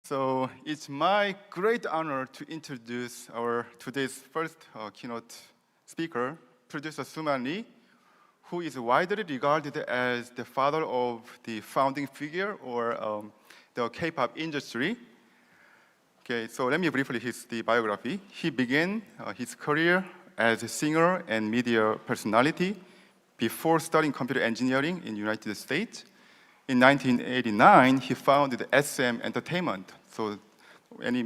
So it's my great honor to introduce our today's first keynote speaker, producer Soo Man LEE, who is widely regarded as the father of the founding figure or the K-pop industry. Okay, so let me briefly the biography. He began his career as a singer and media personality before studying computer engineering in the United States. In 1989, he founded SM Entertainment. So any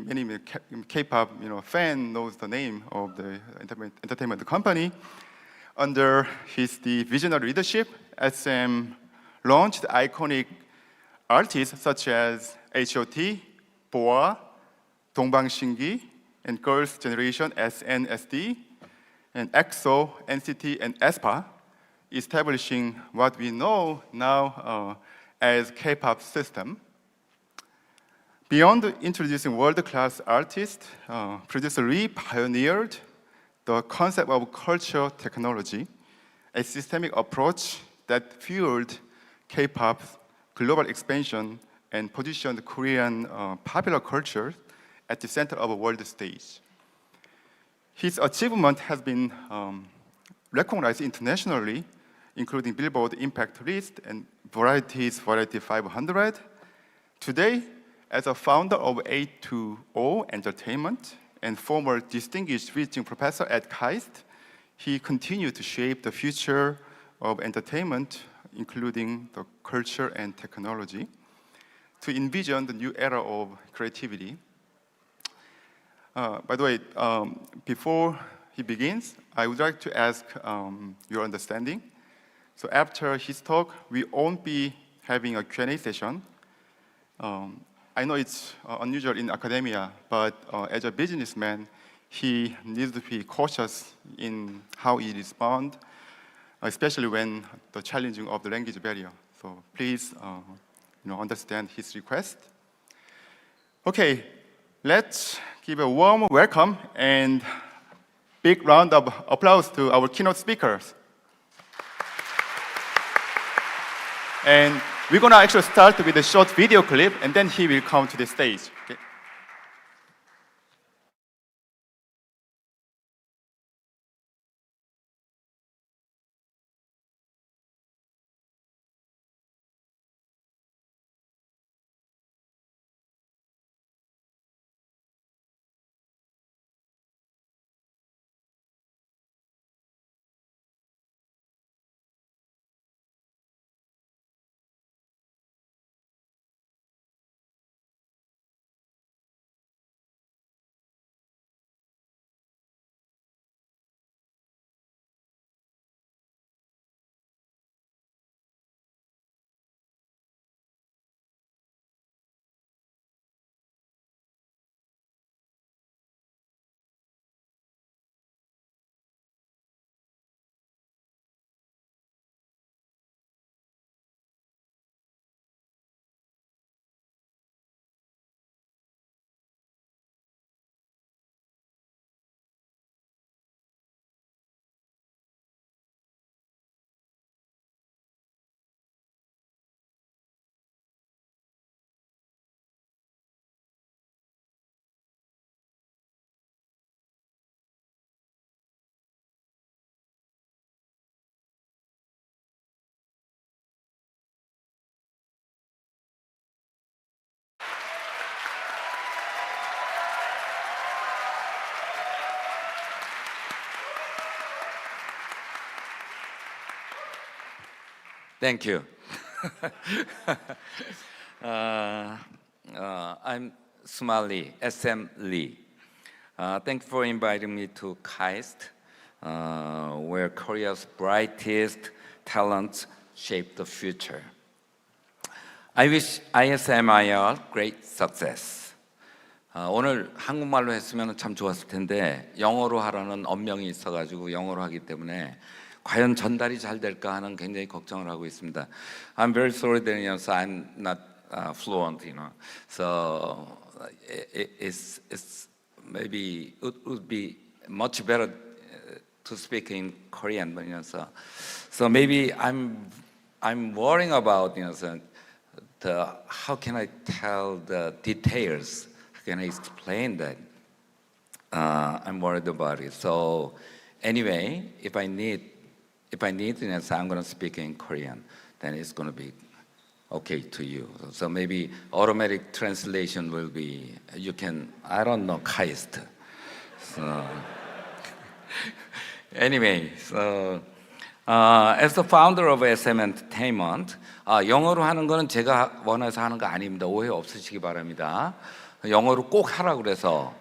K-pop fan knows the name of the entertainment company. Under the visionary leadership, SM launched iconic artists such as H.O.T., BoA, 동방신기, and Girls' Generation SNSD, and EXO, NCT, and aespa, establishing what we know now as K-pop system. Beyond introducing world-class artists, producer Lee pioneered the concept of culture technology, a systemic approach that fueled K-pop's global expansion and positioned Korean popular culture at the center of a world stage. His achievement has been recognized internationally, including Billboard Impact List and Variety's Variety 500. Today, as a founder of A2O Entertainment and former distinguished visiting professor at KAIST, he continued to shape the future of entertainment, including the culture and technology, to envision the new era of creativity. By the way, before he begins, I would like to ask your understanding. So after his talk, we won't be having a Q&A session. I know it's unusual in academia, but as a businessman, he needs to be cautious in how he responds, especially when the challenging of the language barrier. So please understand his request. Okay, let's give a warm welcome and big round of applause to our keynote speakers. And we're going to actually start with a short video clip, and then he will come to the stage. Okay? Thank you. I'm Soo Man LEE, SM LEE. Thanks for inviting me to KAIST, where Korea's brightest talents shape the future. I wish ISMIR great success. 오늘 한국말로 했으면 참 좋았을 텐데 영어로 하라는 엄명이 있어가지고 영어로 하기 때문에 과연 전달이 잘 될까 하는 굉장히 걱정을 하고 있습니다. I'm very sorry that I'm not fluent, So it's maybe it would be much better to speak in Korean, so maybe I'm worrying about how can I tell the details? How can I explain that? I'm worried about it. So anyway, if I need an answer, I'm going to speak in Korean. Then it's going to be okay to you. So maybe automatic translation will be, you can, I don't know, 카이스트. So anyway, so as the founder of SM Entertainment, 영어로 하는 거는 제가 원해서 하는 거 아닙니다. 오해 없으시기 바랍니다. 영어로 꼭 하라고 그래서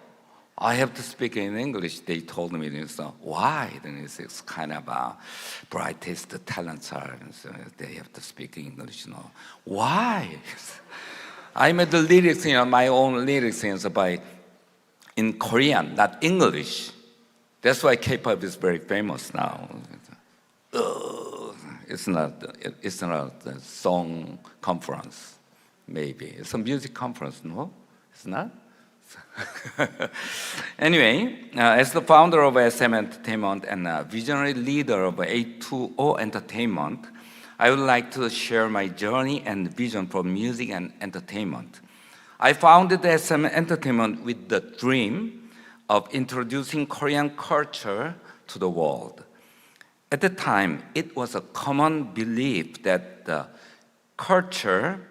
I have to speak in English. They told me, so why? Then it's kind of brightest talents are, so they have to speak English. You know, why? I made the lyrics, my own lyrics, in Korean, not English. That's why K-pop is very famous now. It's not a song conference, maybe. It's a music conference, no? It's not? Anyway, as the founder of SM Entertainment and a visionary leader of A2O Entertainment, I would like to share my journey and vision for music and entertainment. I founded SM Entertainment with the dream of introducing Korean culture to the world. At the time, it was a common belief that the culture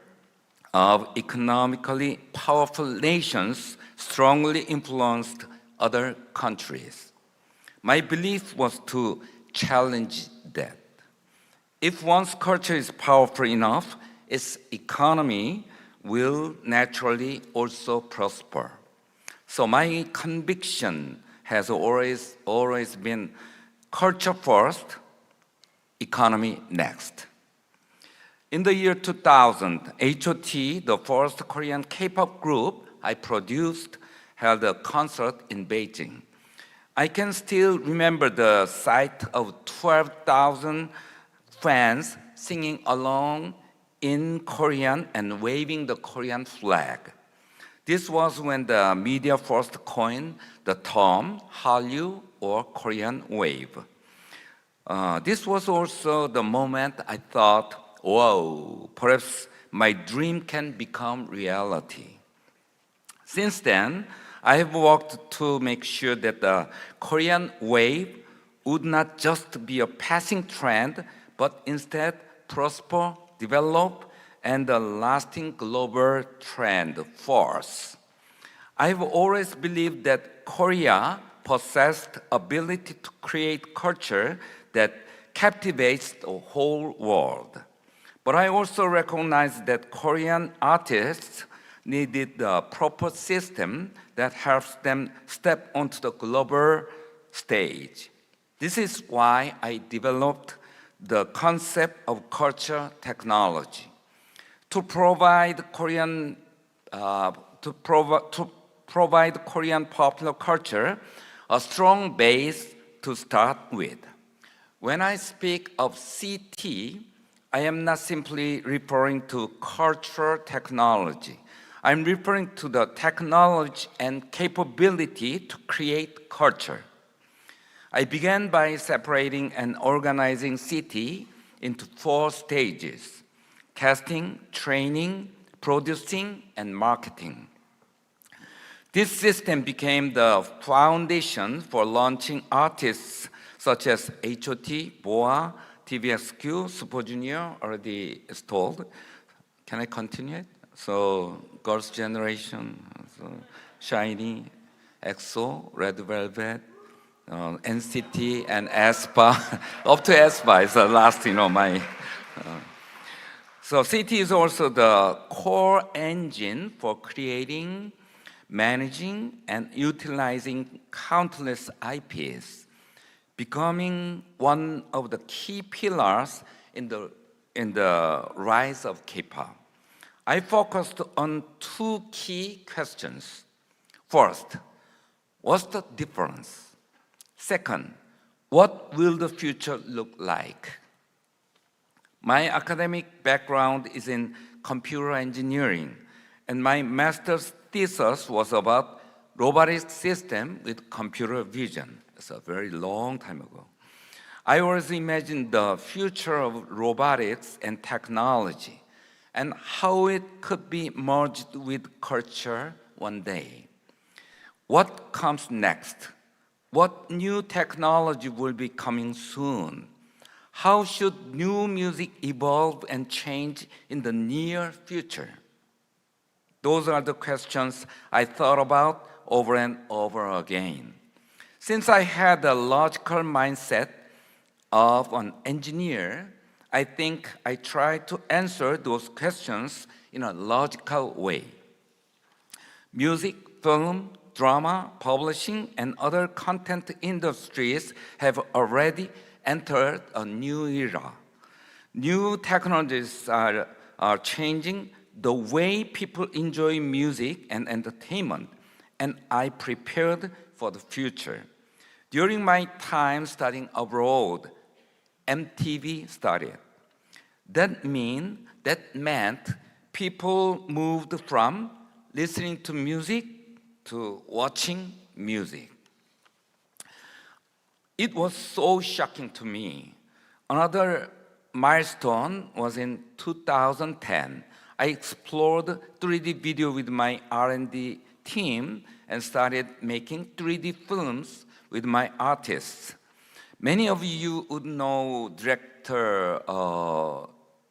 of economically powerful nations strongly influenced other countries. My belief was to challenge that. If one's culture is powerful enough, its economy will naturally also prosper. So my conviction has always been culture first, economy next. In the year 2000, HOT, the first Korean K-pop group I produced, held a concert in Beijing. I can still remember the sight of 12,000 fans singing along in Korean and waving the Korean flag. This was when the media first coined the term Hallyu or Korean wave. This was also the moment I thought, whoa, perhaps my dream can become reality. Since then, I have worked to make sure that the Korean wave would not just be a passing trend, but instead prosper, develop, and a lasting global trend force. I've always believed that Korea possessed ability to create culture that captivates the whole world. But I also recognize that Korean artists needed the proper system that helps them step onto the global stage. This is why I developed the concept of culture technology to provide Korean popular culture a strong base to start with. When I speak of CT, I am not simply referring to cultural technology. I'm referring to the technology and capability to create culture. I began by separating and organizing CT into 4 stages: casting, training, producing, and marketing. This system became the foundation for launching artists such as HOT, BoA, TVXQ, Super Junior, already is told. Can I continue it? So, Girls' Generation, so SHINee, EXO, Red Velvet, NCT, and aespa. Up to aespa is the last, my. So CT is also the core engine for creating, managing, and utilizing countless IPs, becoming one of the key pillars in the rise of K-pop. I focused on 2 key questions. First, what's the difference? Second, what will the future look like? My academic background is in computer engineering, and my master's thesis was about robotic system with computer vision. It's a very long time ago. I always imagined the future of robotics and technology. and how it could be merged with culture one day. What comes next? What new technology will be coming soon? How should new music evolve and change in the near future? Those are the questions I thought about over and over again. Since I had a logical mindset of an engineer, I think I tried to answer those questions in a logical way. Music, film, drama, publishing, and other content industries have already entered a new era. New technologies are changing the way people enjoy music and entertainment, and I prepared for the future. During my time studying abroad, MTV started. That meant people moved from listening to music to watching music. It was so shocking to me. Another milestone was in 2010. I explored 3D video with my R&D team and started making 3D films with my artists. Many of you would know director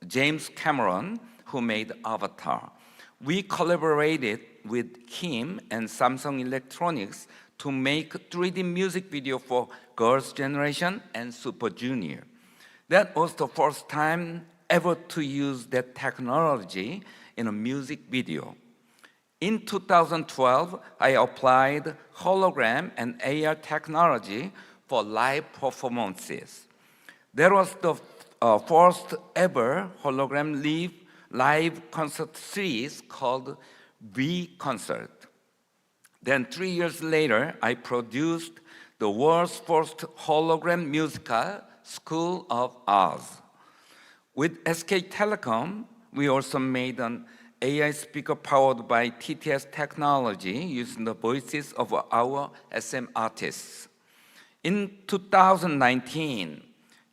James Cameron, who made Avatar. We collaborated with him and Samsung Electronics to make 3D music video for Girls' Generation and Super Junior. That was the first time ever to use that technology in a music video. In 2012, I applied hologram and AR technology for live performances. That was the first ever hologram live concert series called V Concert. Then 3 years later, I produced the world's first hologram musical, School of Oz. With SK Telecom, we also made an AI speaker powered by TTS technology using the voices of our SM artists. In 2019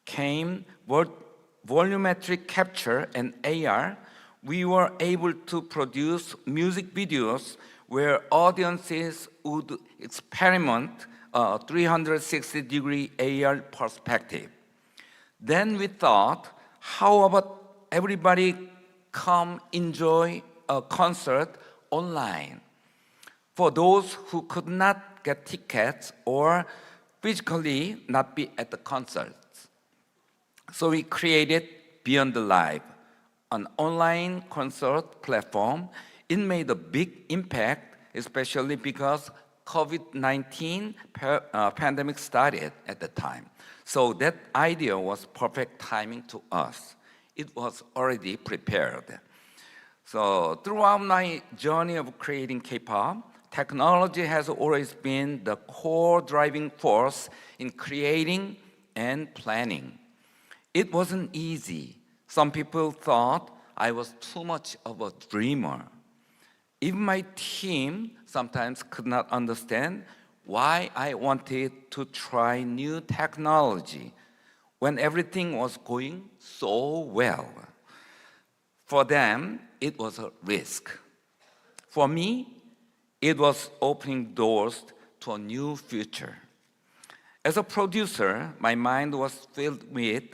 came volumetric capture and AR. We were able to produce music videos where audiences would experiment a 360-degree AR perspective. Then we thought, how about everybody come enjoy a concert online? For those who could not get tickets or physically not be at the concerts. So we created Beyond the Live, an online concert platform. It made a big impact, especially because COVID-19 pandemic started at the time. So that idea was perfect timing to us. It was already prepared. So throughout my journey of creating K-pop, technology has always been the core driving force in creating and planning. It wasn't easy. Some people thought I was too much of a dreamer. Even my team sometimes could not understand why I wanted to try new technology when everything was going so well. For them, it was a risk. For me, it was opening doors to a new future. As a producer, my mind was filled with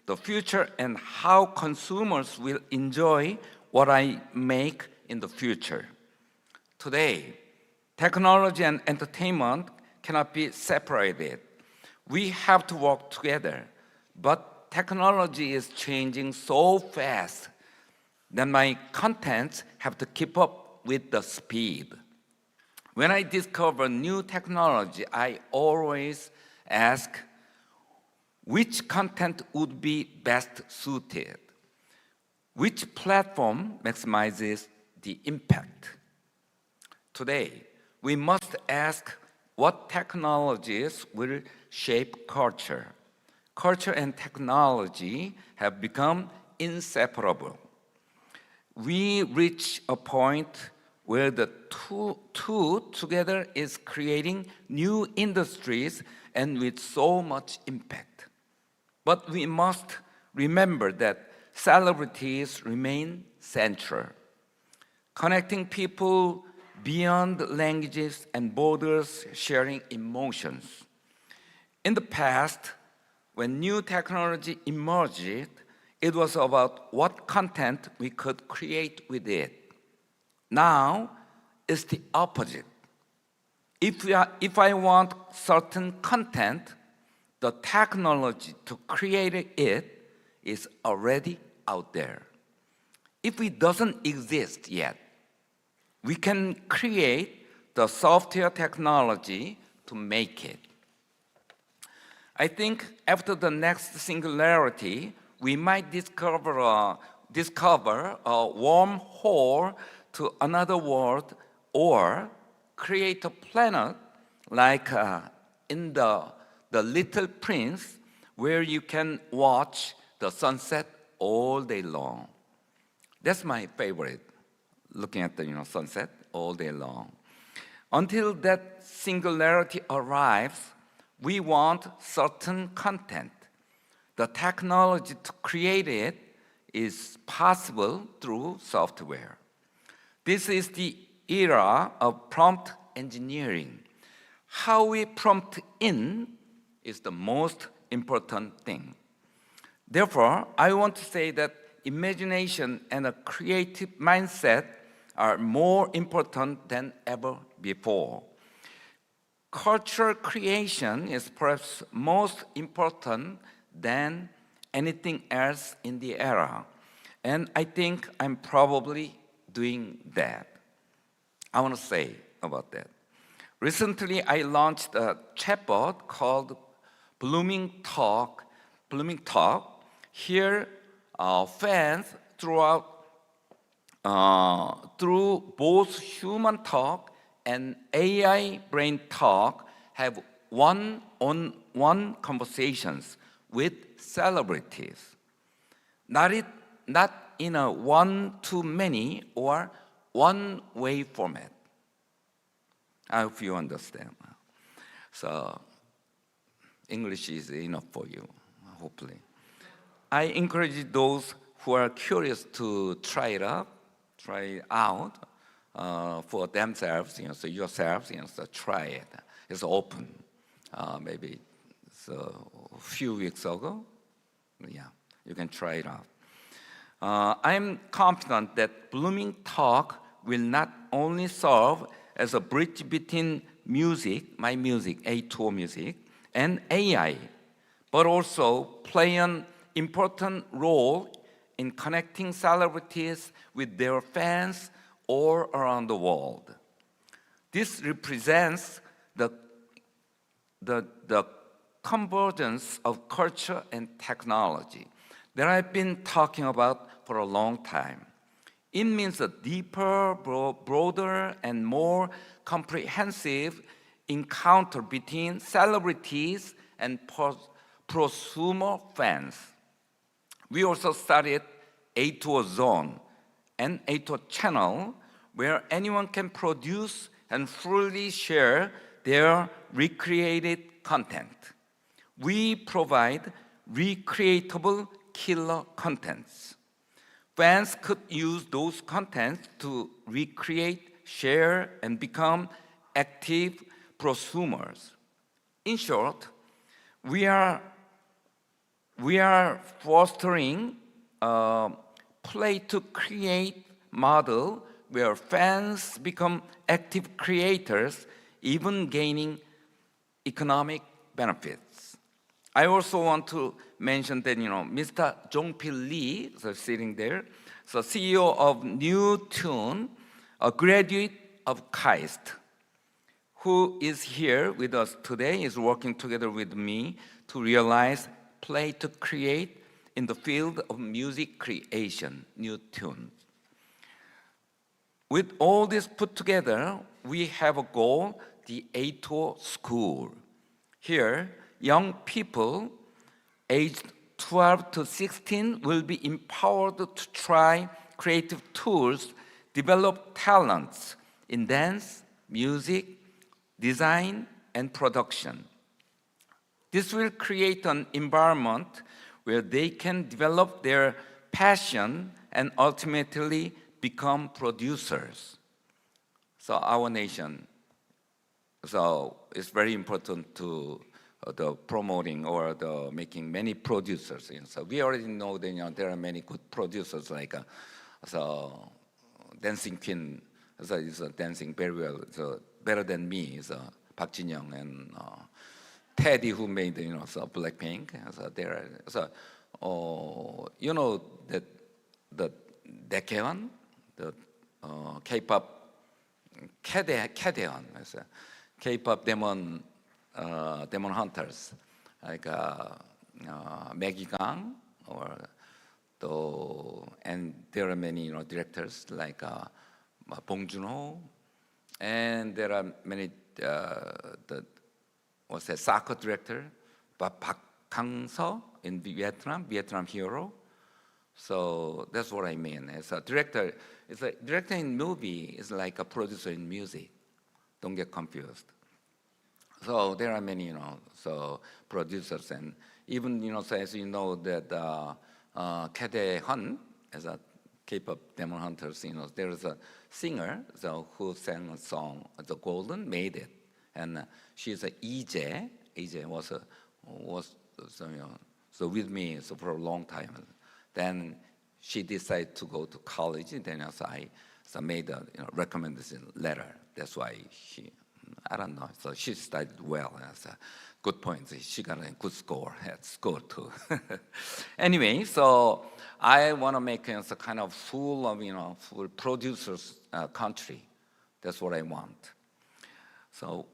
the future and how consumers will enjoy what I make in the future. Today, technology and entertainment cannot be separated. We have to work together, but technology is changing so fast that my contents have to keep up with the speed. When I discover new technology, I always ask which content would be best suited, which platform maximizes the impact. Today, we must ask what technologies will shape culture. Culture and technology have become inseparable. We reach a point where the two together is creating new industries and with so much impact. But we must remember that celebrities remain central, connecting people beyond languages and borders, sharing emotions. In the past, when new technology emerged, it was about what content we could create with it. Now, it's the opposite. If I want certain content, the technology to create it is already out there. If it doesn't exist yet, we can create the software technology to make it. I think after the next singularity, we might discover a wormhole to another world or create a planet like in the Little Prince, where you can watch the sunset all day long. That's my favorite, looking at the sunset all day long. Until that singularity arrives, we want certain content. The technology to create it is possible through software. This is the era of prompt engineering. How we prompt in is the most important thing. Therefore, I want to say that imagination and a creative mindset are more important than ever before. Cultural creation is perhaps most important than anything else in the era. And I think I'm probably doing that. I want to say about that. Recently, I launched a chatbot called Blooming Talk. Here, fans through both human talk and AI brain talk have one-on-one conversations with celebrities. Not in a one-to-many or one-way format. I hope you understand. So, English is enough for you, hopefully. I encourage those who are curious to try it out for themselves, so yourselves, so try it. It's open. Maybe it's a few weeks ago. Yeah, you can try it out. I'm confident that Blooming Talk will not only serve as a bridge between music, my music, A2O music, and AI, but also play an important role in connecting celebrities with their fans all around the world. This represents the convergence of culture and technology that I've been talking about for a long time. It means a deeper, broader, and more comprehensive encounter between celebrities and prosumer fans. We also started A2O Zone, an A2O channel where anyone can produce and freely share their recreated content. We provide recreatable killer contents. Fans could use those contents to recreate, share, and become active prosumers. In short, we are fostering a play-to-create model where fans become active creators, even gaining economic benefits. I also want to mention that, Mr. Jong-pil Lee, sitting there, so CEO of New Tune, a graduate of KAIST, who is here with us today, is working together with me to realize play to create in the field of music creation, New Tune. With all this put together, we have a goal, the A2O School. Here, young people aged 12 to 16 will be empowered to try creative tools, develop talents in dance, music, design, and production. This will create an environment where they can develop their passion, and ultimately become producers. So our nation, so it's very important to the promoting or the making many producers. So we already know that there are many good producers like so Dancing Queen is dancing very well, so better than me is Park Jin-young and Teddy who made so Blackpink. So there are that the Daekeon, the K-pop Kadeon, K-pop demon hunters like Maggie Gang and there are many directors like Bong Joon-ho, and there are many soccer director Park Hang-seo in Vietnam hero. So that's what I mean. As a director, director in movie is like a producer in music. Don't get confused. So there are many, so producers, and even, so as you know that Kae Hun, as a K-pop Demon Hunters, there is a singer who sang a song, The Golden, made it, and she's a Ije. Ije was with me for a long time. Then she decided to go to college, and then I made a recommendation letter. That's why I don't know. So she studied well. That's a good point. She got a good score at school too. Anyway, so I want to make a kind of full of full producers country. That's what I want. So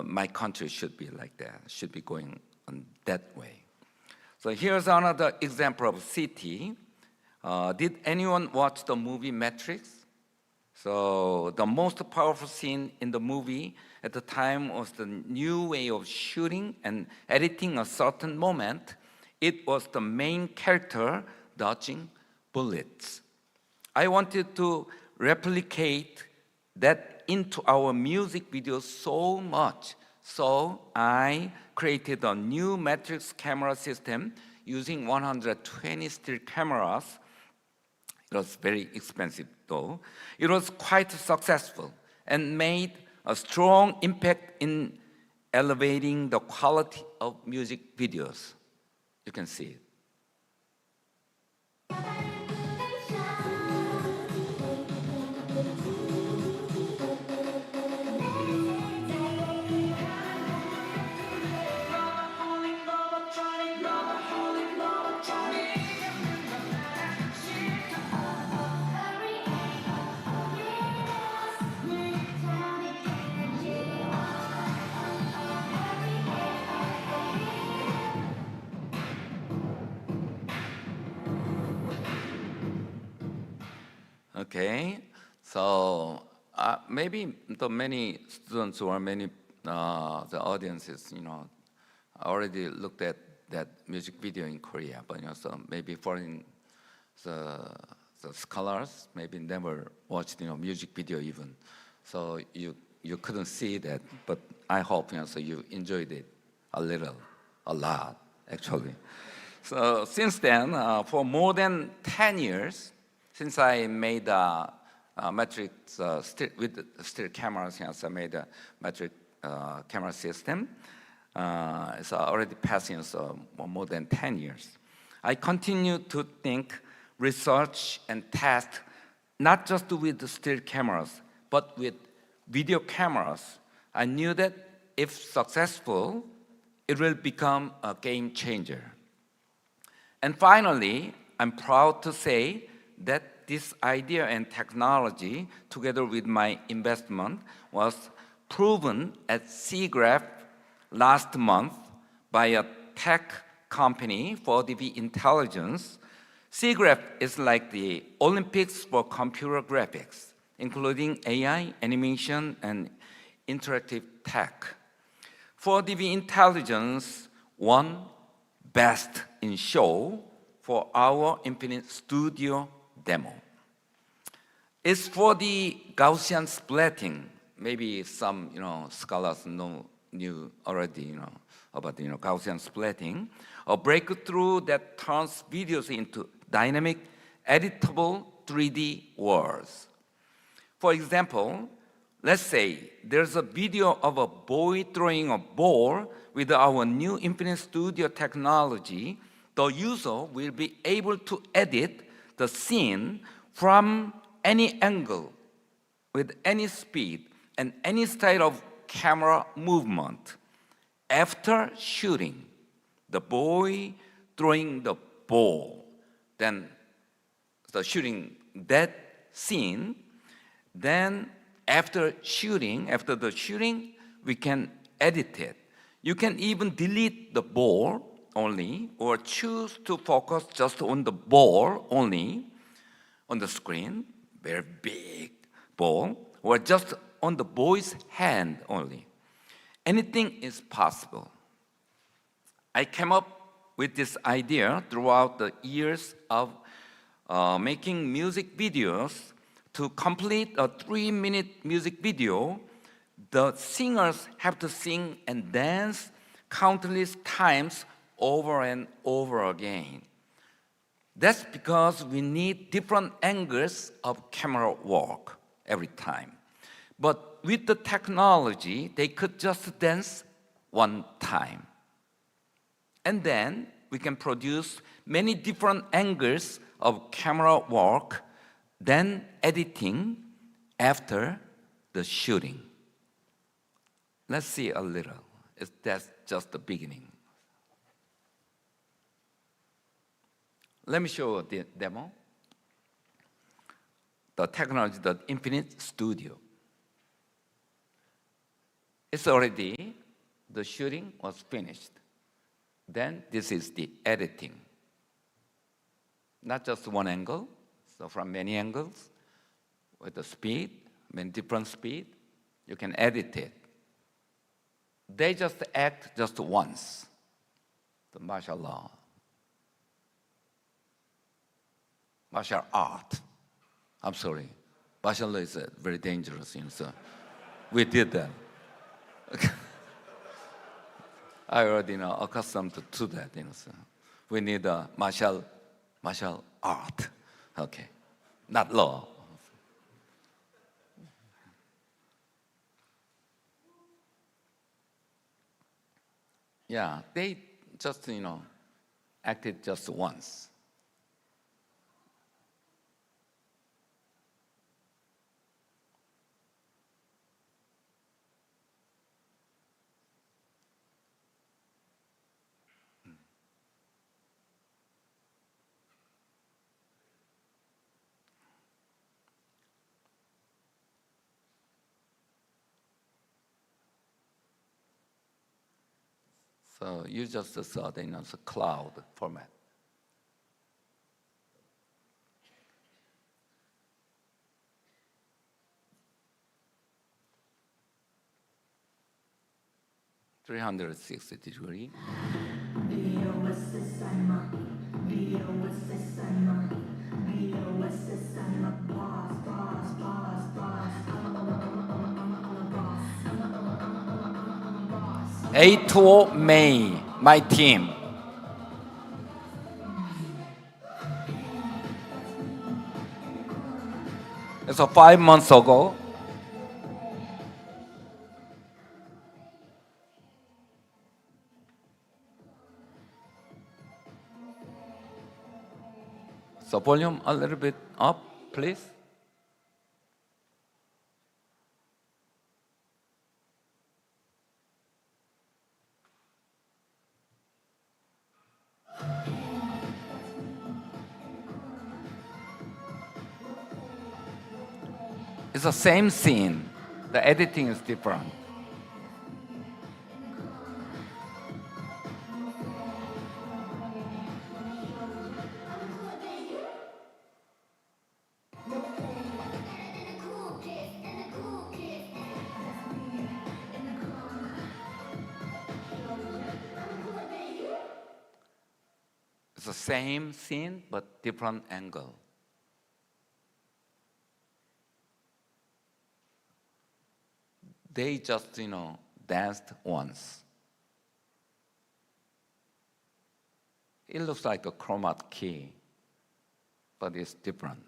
my country should be like that. Should be going on that way. So here's another example of city. Did anyone watch the movie Matrix? So the most powerful scene in the movie at the time was the new way of shooting and editing a certain moment. It was the main character dodging bullets. I wanted to replicate that into our music videos so much. So I created a new Matrix camera system using 120 still cameras. It was very expensive though. It was quite successful and made a strong impact in elevating the quality of music videos. You can see it. Okay, so maybe the many students or many the audiences, already looked at that music video in Korea, but so maybe foreign the scholars maybe never watched music video even, so you couldn't see that, but I hope so you enjoyed it a lot actually. So since then, for more than 10 years. Since I made Matrix with still cameras, I made a Matrix camera system. It's already passing more than 10 years. I continue to think, research, and test not just with the still cameras, but with video cameras. I knew that if successful, it will become a game changer. And finally, I'm proud to say that this idea and technology, together with my investment, was proven at SIGGRAPH last month by a tech company for DV Intelligence. SIGGRAPH is like the Olympics for computer graphics, including AI, animation, and interactive tech. For DV Intelligence, won Best in Show for our Infinite Studio demo. It's for the Gaussian splatting. Maybe some scholars knew already about Gaussian splatting, a breakthrough that turns videos into dynamic editable 3D worlds. For example, let's say there's a video of a boy throwing a ball. With our new Infinite Studio technology, the user will be able to edit the scene from any angle, with any speed and any style of camera movement. After shooting the boy throwing the ball, then shooting that scene, then after the shooting, we can edit it. You can even delete the ball only, or choose to focus just on the ball only on the screen, very big ball, or just on the boy's hand only. Anything is possible. I came up with this idea throughout the years of making music videos. To complete a 3-minute music video, the singers have to sing and dance countless times over and over again. That's because we need different angles of camera work every time. But with the technology, they could just dance one time. And then we can produce many different angles of camera work, then editing after the shooting. Let's see a little. That's just the beginning. Let me show the demo. The technology, the Infinite Studio. It's already, the shooting was finished. Then this is the editing. Not just one angle, so from many angles, with the speed, many different speed, you can edit it. They just act just once, the martial law. Martial art. I'm sorry. Martial law is very dangerous, so we did that. I already know, accustomed to that, so we need a martial art. Okay, not law. Yeah, they just, acted just once. So you just saw the cloud format. (360-degree). A2 May, my team. So 5 months ago, so volume a little bit up, please. It's the same scene. The editing is different. It's the same scene, but different angle. They just, danced once. It looks like a chroma key, but it's different.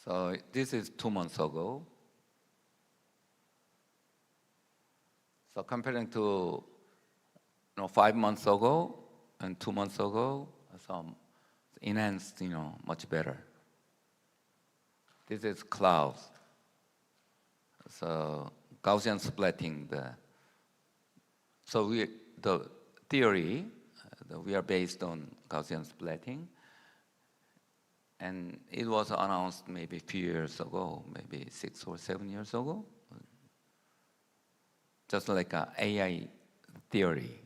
So this is 2 months ago. So comparing to 5 months ago and 2 months ago, some enhanced, much better. This is clouds. So Gaussian splitting. The theory, we are based on Gaussian splitting, and it was announced maybe a few years ago, maybe 6 or 7 years ago, just like an AI theory.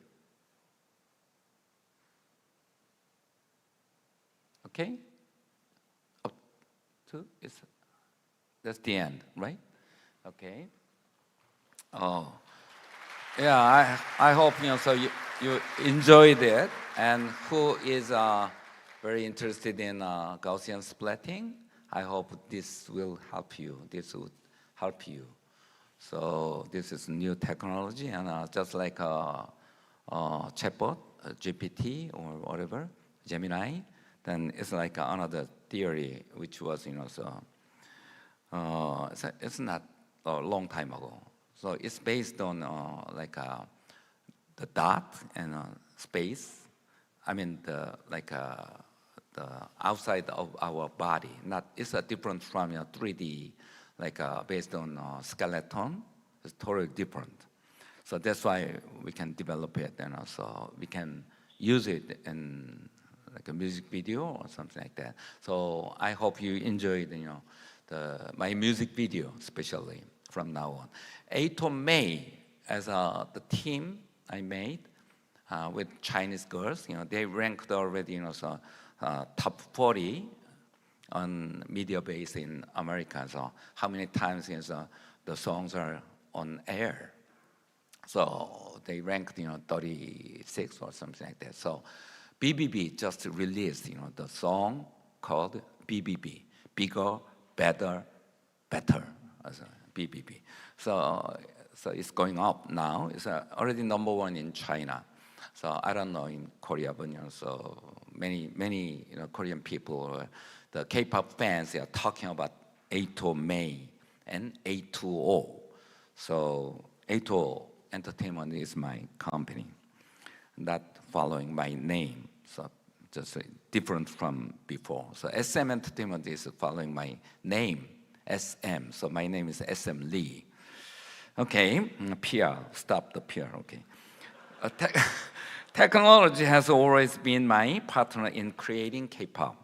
Okay? Up to that's the end, right? Okay. Oh, yeah. I hope so you enjoyed it. And who is very interested in Gaussian splitting? I hope this will help you. This would help you. So this is new technology, and just like a chatbot, GPT or whatever, Gemini, then it's like another theory, which was, it's not a long time ago. So it's based on the dot and space. I mean, the outside of our body. It's a different from 3D, based on skeleton. It's totally different. So that's why we can develop it, and also we can use it in like a music video or something like that. So I hope you enjoyed, my music video, especially from now on. 8th of May, as the team I made with Chinese girls, they ranked already, top 40 on media base in America. So how many times the songs are on air? So they ranked, 36 or something like that. So BBB just released, the song called BBB, Bigger, Better, Better, as a BBB. So it's going up now. It's already #1 in China. So I don't know in Korea, but so many Korean people, the K-pop fans, they are talking about 8th of May and 820. So 820 Entertainment is my company, not following my name, so just different from before. So SM Entertainment is following my name, SM. So my name is SM Lee. Okay, PR, stop the PR, okay. Technology has always been my partner in creating K-pop.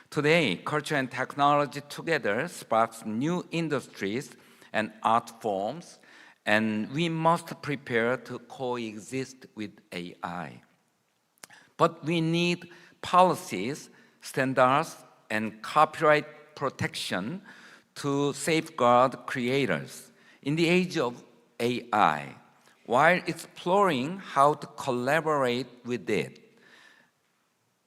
Today, culture and technology together sparks new industries and art forms, and we must prepare to coexist with AI. But we need policies, standards, and copyright protection to safeguard creators. In the age of AI, while exploring how to collaborate with it,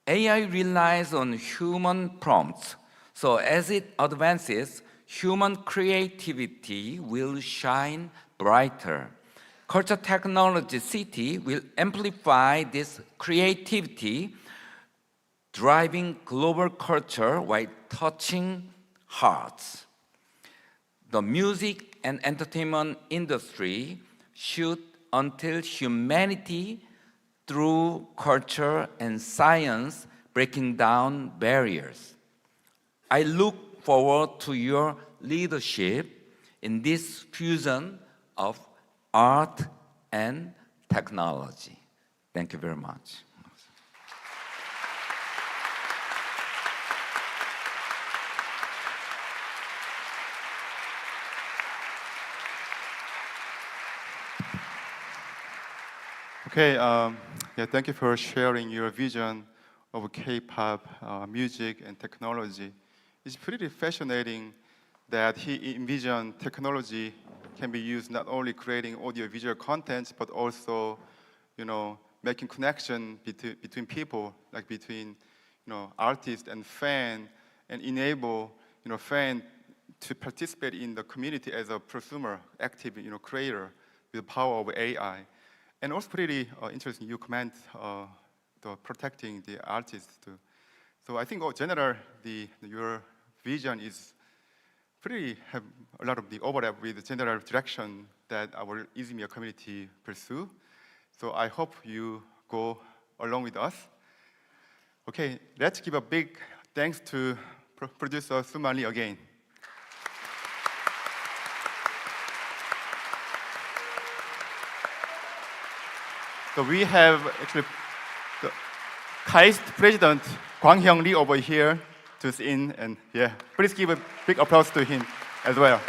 AI relies on human prompts. So as it advances, human creativity will shine brighter. Culture Technology City will amplify this creativity, driving global culture while touching hearts. The music and entertainment industry should until humanity through culture and science, breaking down barriers. I look forward to your leadership in this fusion of art and technology. Thank you very much. Okay, thank you for sharing your vision of K-pop music and technology. It's pretty fascinating that he envisioned technology can be used not only creating audio-visual content, but also, making connection between people, like between, artists and fan and enable fan to participate in the community as a prosumer, active creator with the power of AI. And also pretty interesting, you comment the protecting the artists too. So I think, general, your vision is pretty have a lot of the overlap with the general direction that our ISMIR community pursue. So I hope you go along with us. Okay, let's give a big thanks to producer Soo Man LEE again. So we have actually the KAIST president Kwang-hyung Lee over here to sing, and yeah, please give a big applause to him as well.